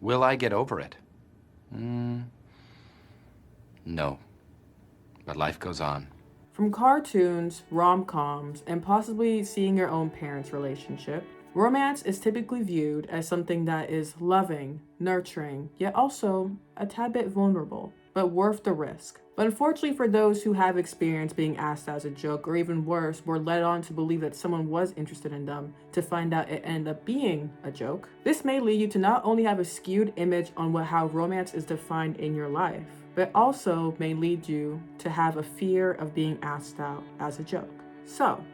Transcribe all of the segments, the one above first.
Will I get over it? No. But life goes on. From cartoons, rom-coms, and possibly seeing your own parents' relationship, romance is typically viewed as something that is loving, nurturing, yet also a tad bit vulnerable, but worth the risk. But unfortunately for those who have experienced being asked as a joke, or even worse, were led on to believe that someone was interested in them to find out it ended up being a joke, this may lead you to not only have a skewed image on how romance is defined in your life, but also may lead you to have a fear of being asked out as a joke. So,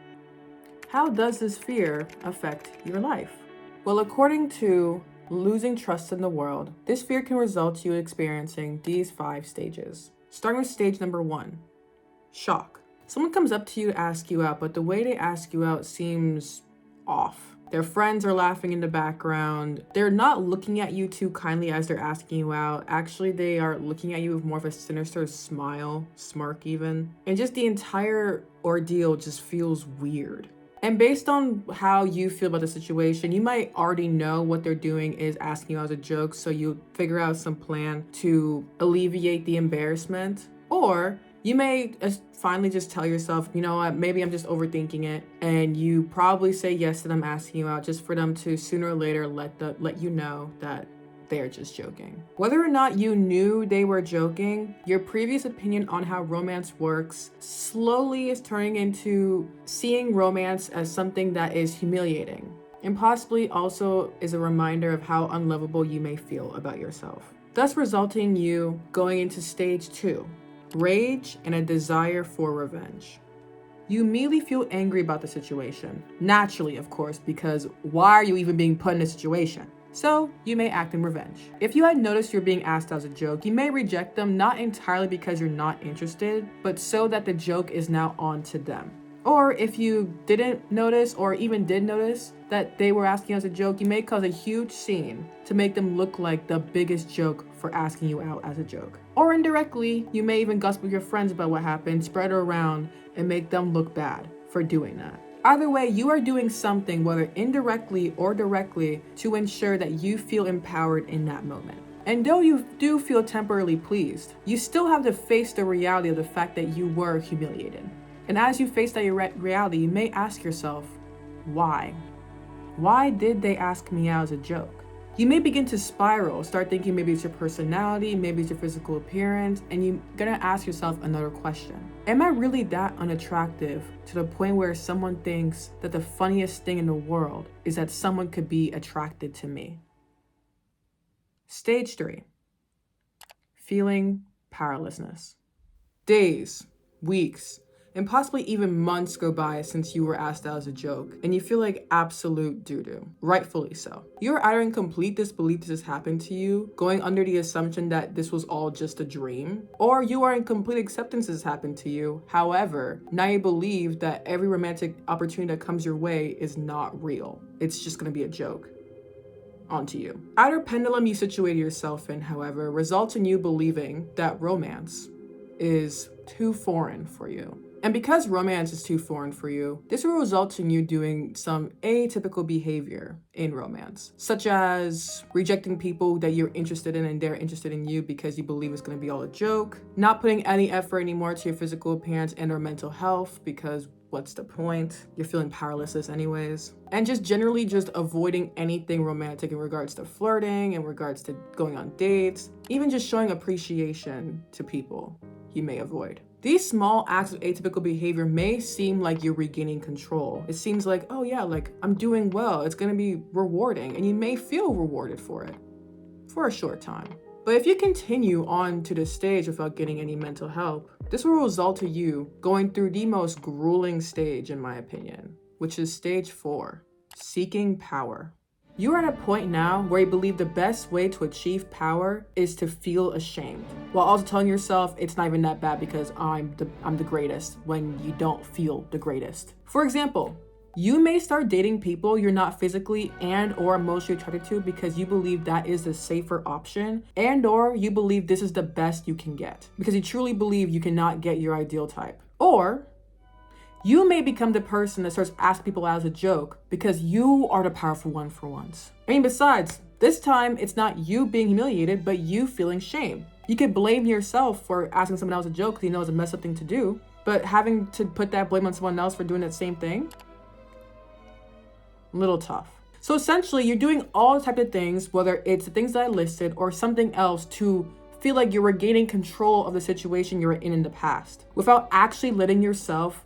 how does this fear affect your life? Well, according to Losing Trust in the World, this fear can result to you experiencing these 5 stages. Starting with stage number 1, shock. Someone comes up to you to ask you out, but the way they ask you out seems off. Their friends are laughing in the background. They're not looking at you too kindly as they're asking you out. Actually, they are looking at you with more of a sinister smile, smirk even. And just the entire ordeal just feels weird. And based on how you feel about the situation, you might already know what they're doing is asking you as a joke, so you figure out some plan to alleviate the embarrassment. Or you may finally just tell yourself, you know what, maybe I'm just overthinking it. And you probably say yes to them asking you out just for them to sooner or later let you know that they're just joking. Whether or not you knew they were joking, your previous opinion on how romance works slowly is turning into seeing romance as something that is humiliating, and possibly also is a reminder of how unlovable you may feel about yourself. Thus resulting in you going into stage 2, rage and a desire for revenge. You immediately feel angry about the situation. Naturally, of course, because why are you even being put in a situation? So you may act in revenge. If you had noticed you're being asked as a joke, you may reject them not entirely because you're not interested, but so that the joke is now on to them. Or if you didn't notice or even did notice that they were asking as a joke, you may cause a huge scene to make them look like the biggest joke for asking you out as a joke. Or indirectly, you may even gossip with your friends about what happened, spread it around, and make them look bad for doing that. Either way, you are doing something, whether indirectly or directly, to ensure that you feel empowered in that moment. And though you do feel temporarily pleased, you still have to face the reality of the fact that you were humiliated. And as you face that reality, you may ask yourself, why? Why did they ask me out as a joke? You may begin to spiral, start thinking maybe it's your personality, maybe it's your physical appearance, and you're gonna ask yourself another question. Am I really that unattractive to the point where someone thinks that the funniest thing in the world is that someone could be attracted to me? Stage 3, feeling powerlessness. Days, weeks, and possibly even months go by since you were asked out as a joke, and you feel like absolute doo-doo, rightfully so. You're either in complete disbelief this has happened to you, going under the assumption that this was all just a dream, or you are in complete acceptance this happened to you. However, now you believe that every romantic opportunity that comes your way is not real. It's just gonna be a joke onto you. Either pendulum you situated yourself in, however, results in you believing that romance is too foreign for you. And because romance is too foreign for you, this will result in you doing some atypical behavior in romance, such as rejecting people that you're interested in and they're interested in you because you believe it's going to be all a joke, not putting any effort anymore to your physical appearance and or mental health because what's the point? You're feeling powerless anyways. And just generally just avoiding anything romantic in regards to flirting, in regards to going on dates, even just showing appreciation to people you may avoid. These small acts of atypical behavior may seem like you're regaining control. It seems like, oh yeah, like I'm doing well, it's gonna be rewarding, and you may feel rewarded for it for a short time. But if you continue on to this stage without getting any mental help, this will result to you going through the most grueling stage, in my opinion, which is stage 4, seeking power. You are at a point now where you believe the best way to achieve power is to feel ashamed, while also telling yourself it's not even that bad because I'm the greatest when you don't feel the greatest. For example, you may start dating people you're not physically and or emotionally attracted to because you believe that is the safer option and or you believe this is the best you can get because you truly believe you cannot get your ideal type. Or You may become the person that starts asking people out as a joke because you are the powerful one for once. I mean, besides, this time it's not you being humiliated, but you feeling shame. You could blame yourself for asking someone else a joke because you know it's a messed up thing to do, but having to put that blame on someone else for doing that same thing, a little tough. So essentially, you're doing all types of things, whether it's the things that I listed or something else, to feel like you're regaining control of the situation you were in the past without actually letting yourself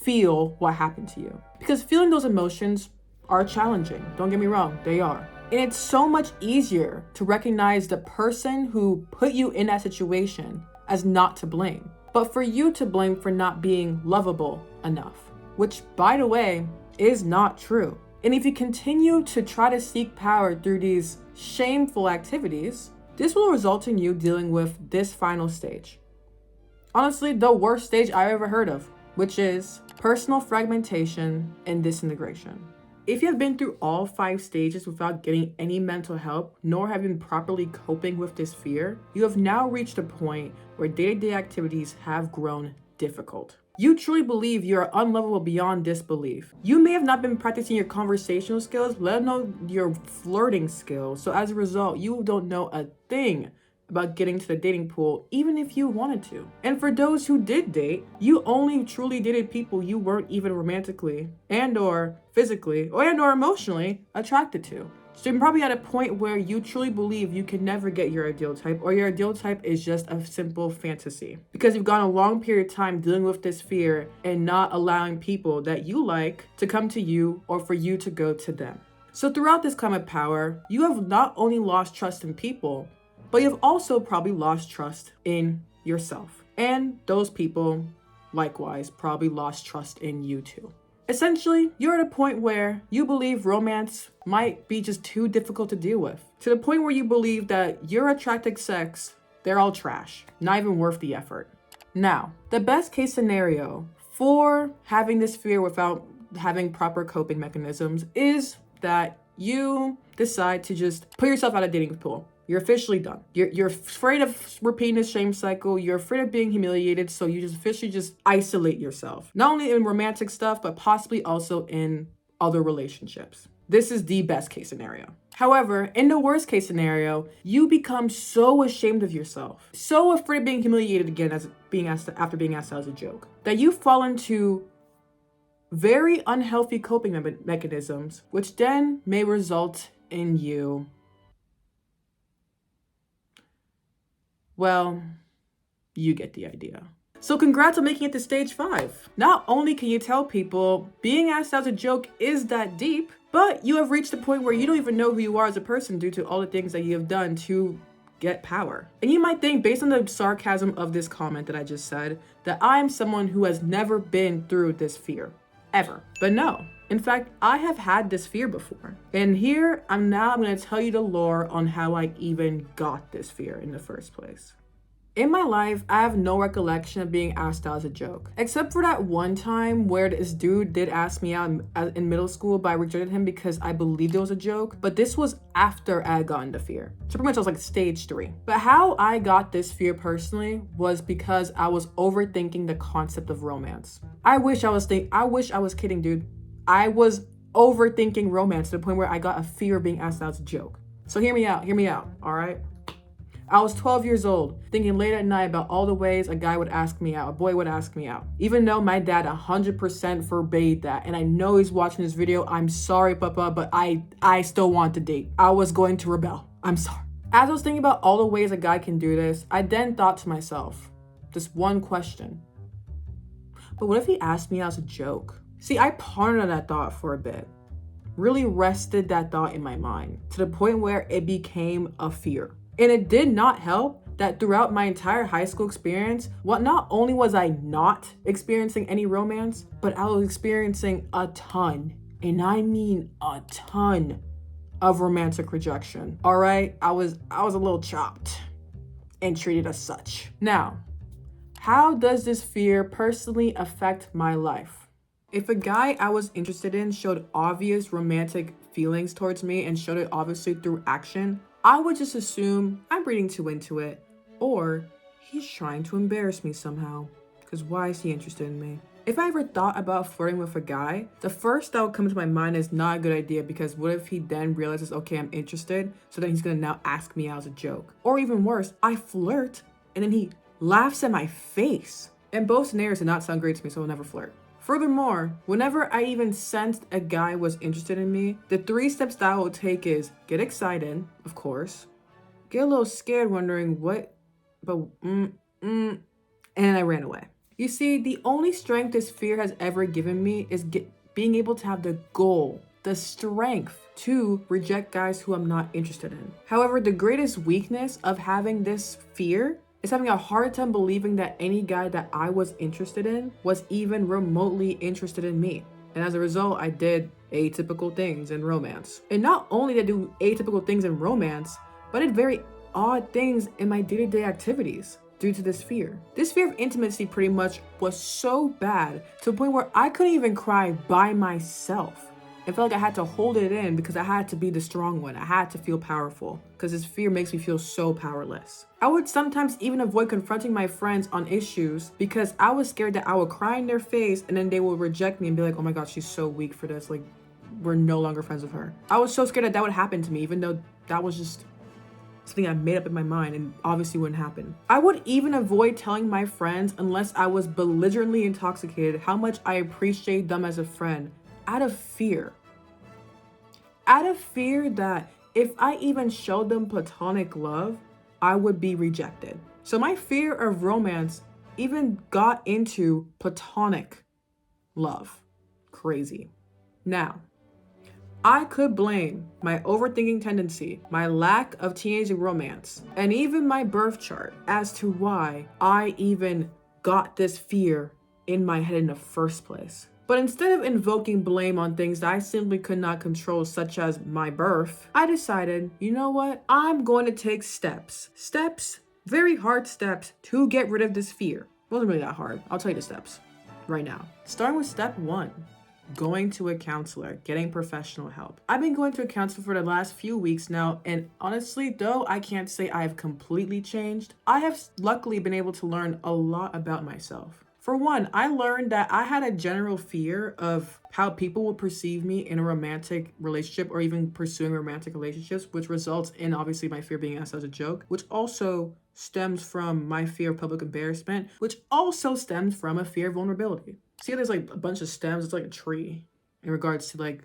feel what happened to you. Because feeling those emotions are challenging. Don't get me wrong, they are. And it's so much easier to recognize the person who put you in that situation as not to blame, but for you to blame for not being lovable enough, which, by the way, is not true. And if you continue to try to seek power through these shameful activities, this will result in you dealing with this final stage. Honestly, the worst stage I've ever heard of, which is personal fragmentation and disintegration. If you have been through all 5 stages without getting any mental help, nor have been properly coping with this fear, you have now reached a point where day-to-day activities have grown difficult. You truly believe you are unlovable beyond disbelief. You may have not been practicing your conversational skills, let alone your flirting skills. So as a result, you don't know a thing about getting to the dating pool, even if you wanted to. And for those who did date, you only truly dated people you weren't even romantically and or physically and or emotionally attracted to. So you're probably at a point where you truly believe you can never get your ideal type, or your ideal type is just a simple fantasy. Because you've gone a long period of time dealing with this fear and not allowing people that you like to come to you or for you to go to them. So throughout this time of power, you have not only lost trust in people, but you've also probably lost trust in yourself. And those people, likewise, probably lost trust in you too. Essentially, you're at a point where you believe romance might be just too difficult to deal with. To the point where you believe that your attractive sex, they're all trash, not even worth the effort. Now, the best case scenario for having this fear without having proper coping mechanisms is that you decide to just put yourself out of dating pool. You're officially done. You're afraid of repeating the shame cycle. You're afraid of being humiliated. So you just officially just isolate yourself. Not only in romantic stuff, but possibly also in other relationships. This is the best case scenario. However, in the worst case scenario, you become so ashamed of yourself, so afraid of being humiliated again after being asked out as a joke, that you fall into very unhealthy coping mechanisms, which then may result in you, well, you get the idea. So congrats on making it to stage 5. Not only can you tell people being asked out as a joke is that deep, but you have reached the point where you don't even know who you are as a person due to all the things that you have done to get power. And you might think, based on the sarcasm of this comment that I just said, that I'm someone who has never been through this fear, ever. But no. In fact, I have had this fear before. And here, I'm going to tell you the lore on how I even got this fear in the first place. In my life, I have no recollection of being asked out as a joke, except for that one time where this dude did ask me out in middle school, but I rejected him because I believed it was a joke. But this was after I had gotten the fear. So pretty much I was like stage 3. But how I got this fear personally was because I was overthinking the concept of romance. I wish I was kidding, dude. I was overthinking romance to the point where I got a fear of being asked out as a joke. So hear me out, all right? I was 12 years old, thinking late at night about all the ways a boy would ask me out. Even though my dad 100% forbade that, and I know he's watching this video, I'm sorry, Papa, but I still want to date. I was going to rebel. I'm sorry. As I was thinking about all the ways a guy can do this, I then thought to myself, this one question. But what if he asked me out as a joke? See, I pondered on that thought for a bit. Really rested that thought in my mind to the point where it became a fear. And it did not help that throughout my entire high school experience, not only was I not experiencing any romance, but I was experiencing a ton, and I mean a ton, of romantic rejection. All right, I was a little chopped and treated as such. Now, how does this fear personally affect my life? If a guy I was interested in showed obvious romantic feelings towards me and showed it obviously through action, I would just assume I'm reading too into it, or he's trying to embarrass me somehow, because why is he interested in me? If I ever thought about flirting with a guy, the first that would come to my mind is not a good idea, because what if he then realizes, okay, I'm interested, so then he's gonna now ask me out as a joke. Or even worse, I flirt and then he laughs at my face. And both scenarios did not sound great to me, so I'll never flirt. Furthermore, whenever I even sensed a guy was interested in me, the 3 steps that I would take is get excited, of course, get a little scared wondering what, but and I ran away. You see, the only strength this fear has ever given me is being able to have the goal, the strength to reject guys who I'm not interested in. However, the greatest weakness of having this fear is having a hard time believing that any guy that I was interested in was even remotely interested in me. And as a result, I did atypical things in romance. And not only did I do atypical things in romance, but I did very odd things in my day-to-day activities due to this fear. This fear of intimacy pretty much was so bad to the point where I couldn't even cry by myself. I felt like I had to hold it in because I had to be the strong one. I had to feel powerful because this fear makes me feel so powerless. I would sometimes even avoid confronting my friends on issues because I was scared that I would cry in their face and then they would reject me and be like, oh my God, she's so weak for this. Like, we're no longer friends with her. I was so scared that that would happen to me, even though that was just something I made up in my mind and obviously wouldn't happen. I would even avoid telling my friends unless I was belligerently intoxicated how much I appreciate them as a friend, out of fear. Out of fear that if I even showed them platonic love, I would be rejected. So my fear of romance even got into platonic love. Crazy. Now, I could blame my overthinking tendency, my lack of teenage romance, and even my birth chart as to why I even got this fear in my head in the first place. But instead of invoking blame on things that I simply could not control, such as my birth, I decided, you know what? I'm going to take steps. Steps, very hard steps, to get rid of this fear. It wasn't really that hard. I'll tell you the steps right now. Starting with step 1. Going to a counselor, getting professional help. I've been going to a counselor for the last few weeks now, and honestly, though I can't say I have completely changed, I have luckily been able to learn a lot about myself. For one, I learned that I had a general fear of how people will perceive me in a romantic relationship or even pursuing romantic relationships, which results in obviously my fear being asked as a joke, which also stems from my fear of public embarrassment, which also stems from a fear of vulnerability. See, there's like a bunch of stems, it's like a tree in regards to like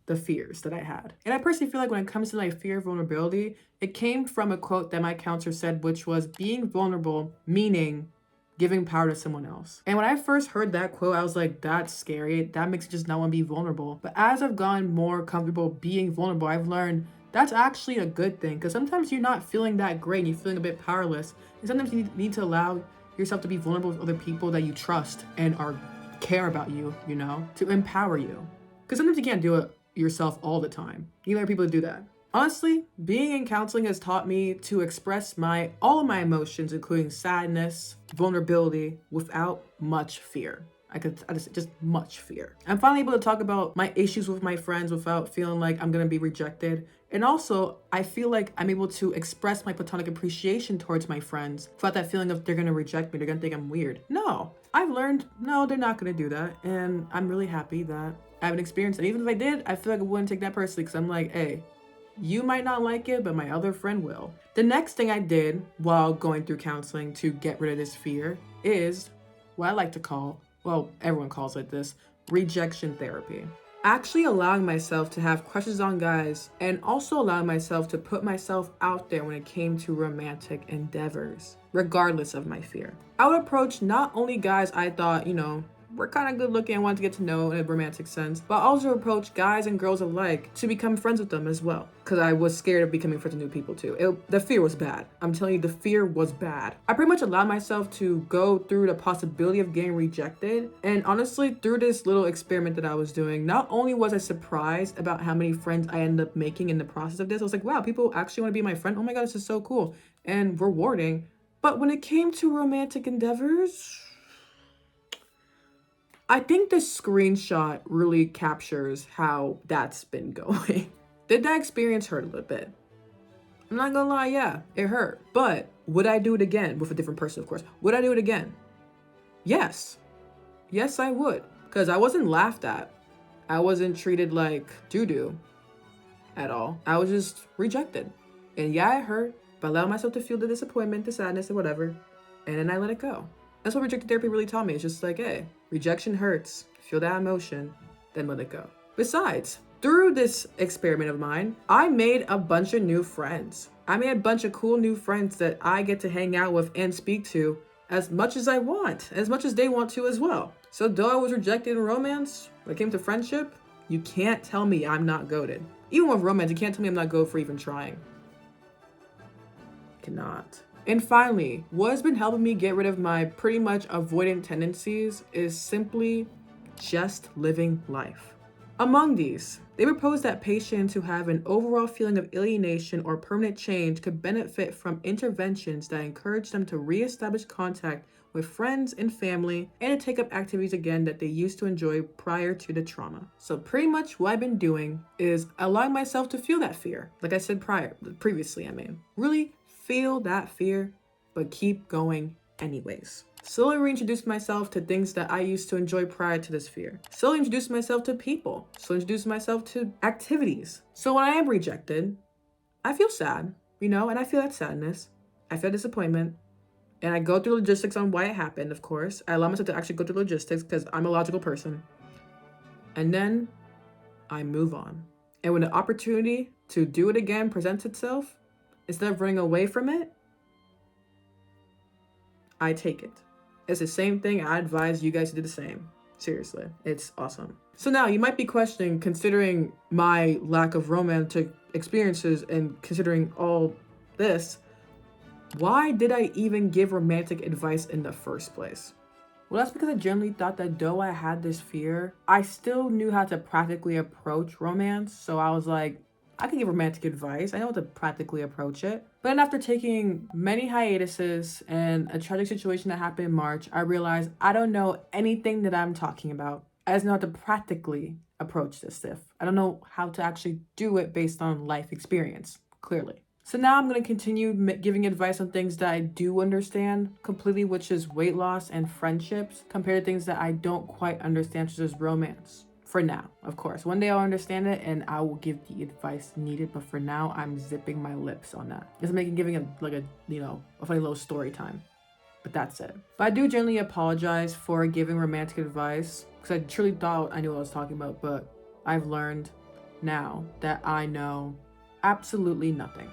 the fears that I had. And I personally feel like when it comes to like fear of vulnerability, it came from a quote that my counselor said, which was being vulnerable, meaning giving power to someone else. And when I first heard that quote, I was like, that's scary. That makes me just not want to be vulnerable. But as I've gotten more comfortable being vulnerable, I've learned that's actually a good thing. Because sometimes you're not feeling that great and you're feeling a bit powerless. And sometimes you need to allow yourself to be vulnerable with other people that you trust and care about you, you know, to empower you. Because sometimes you can't do it yourself all the time. You need other people to do that. Honestly, being in counseling has taught me to express all of my emotions, including sadness, vulnerability, without much fear. I just much fear. I'm finally able to talk about my issues with my friends without feeling like I'm gonna be rejected. And also, I feel like I'm able to express my platonic appreciation towards my friends without that feeling of they're gonna reject me, they're gonna think I'm weird. No, I've learned, no, they're not gonna do that. And I'm really happy that I haven't experienced it. Even if I did, I feel like I wouldn't take that personally because I'm like, hey, you might not like it, but my other friend will. The next thing I did while going through counseling to get rid of this fear is what I like to call, well, everyone calls it this, rejection therapy. Actually allowing myself to have crushes on guys and also allowing myself to put myself out there when it came to romantic endeavors, regardless of my fear. I would approach not only guys I thought, you know, we're kind of good looking and want to get to know in a romantic sense, but also approach guys and girls alike to become friends with them as well. Because I was scared of becoming friends with new people too. The fear was bad. I'm telling you, the fear was bad. I pretty much allowed myself to go through the possibility of getting rejected. And honestly, through this little experiment that I was doing, not only was I surprised about how many friends I ended up making in the process of this, I was like, wow, people actually want to be my friend. Oh my God, this is so cool and rewarding. But when it came to romantic endeavors, I think this screenshot really captures how that's been going. Did that experience hurt a little bit? I'm not gonna lie, yeah, it hurt. But would I do it again with a different person, of course? Would I do it again? Yes. Yes, I would. Because I wasn't laughed at. I wasn't treated like doo-doo at all. I was just rejected. And yeah, it hurt, but I allowed myself to feel the disappointment, the sadness, and whatever. And then I let it go. That's what rejected therapy really taught me. It's just like, hey, rejection hurts. Feel that emotion, then let it go. Besides, through this experiment of mine, I made a bunch of new friends. I made a bunch of cool new friends that I get to hang out with and speak to as much as I want, as much as they want to as well. So though I was rejected in romance, when it came to friendship, you can't tell me I'm not goated. Even with romance, you can't tell me I'm not goated for even trying. Cannot. And finally, what has been helping me get rid of my pretty much avoidant tendencies is simply just living life. Among these, they propose that patients who have an overall feeling of alienation or permanent change could benefit from interventions that encourage them to reestablish contact with friends and family and to take up activities again that they used to enjoy prior to the trauma. So pretty much what I've been doing is allowing myself to feel that fear. Like I said previously, really feel that fear, but keep going anyways. Slowly reintroduce myself to things that I used to enjoy prior to this fear. Slowly introduce myself to people. Slowly introduce myself to activities. So when I am rejected, I feel sad, and I feel that sadness. I feel disappointment. And I go through logistics on why it happened, of course. I allow myself to actually go through logistics because I'm a logical person. And then I move on. And when the opportunity to do it again presents itself, instead of running away from it, I take it. It's the same thing. I advise you guys to do the same. Seriously, it's awesome. So now you might be questioning, considering my lack of romantic experiences and considering all this, why did I even give romantic advice in the first place? Well, that's because I generally thought that though I had this fear, I still knew how to practically approach romance. So I was like, I can give romantic advice. I know how to practically approach it. But then after taking many hiatuses and a tragic situation that happened in March, I realized I don't know anything that I'm talking about. I just know how to practically approach this stuff. I don't know how to actually do it based on life experience, clearly. So now I'm going to continue giving advice on things that I do understand completely, which is weight loss and friendships, compared to things that I don't quite understand, such as romance. For now, of course. One day I'll understand it and I will give the advice needed, but for now, I'm zipping my lips on that. It's giving a funny little story time. But that's it. But I do generally apologize for giving romantic advice because I truly thought I knew what I was talking about, but I've learned now that I know absolutely nothing.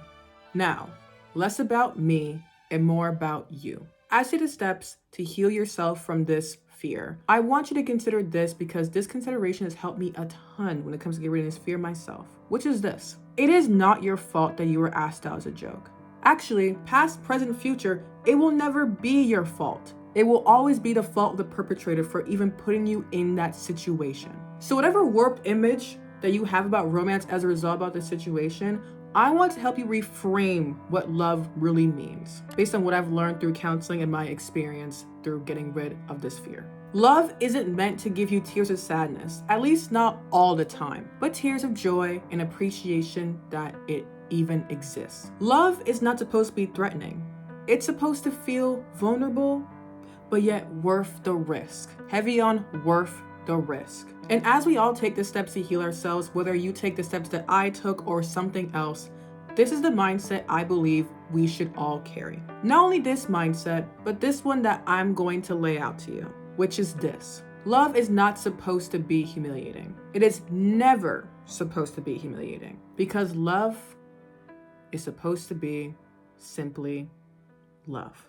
Now, less about me and more about you. I see the steps to heal yourself from this fear. I want you to consider this because this consideration has helped me a ton when it comes to getting rid of this fear myself, which is this. It is not your fault that you were asked out as a joke. Actually, past, present, future, it will never be your fault. It will always be the fault of the perpetrator for even putting you in that situation. So whatever warped image that you have about romance as a result about this situation, I want to help you reframe what love really means based on what I've learned through counseling and my experience through getting rid of this fear. Love isn't meant to give you tears of sadness, at least not all the time, but tears of joy and appreciation that it even exists. Love is not supposed to be threatening. It's supposed to feel vulnerable, but yet worth the risk. Heavy on worth the risk. And as we all take the steps to heal ourselves, whether you take the steps that I took or something else, this is the mindset I believe we should all carry. Not only this mindset, but this one that I'm going to lay out to you, which is this. Love is not supposed to be humiliating. It is never supposed to be humiliating because love is supposed to be simply love.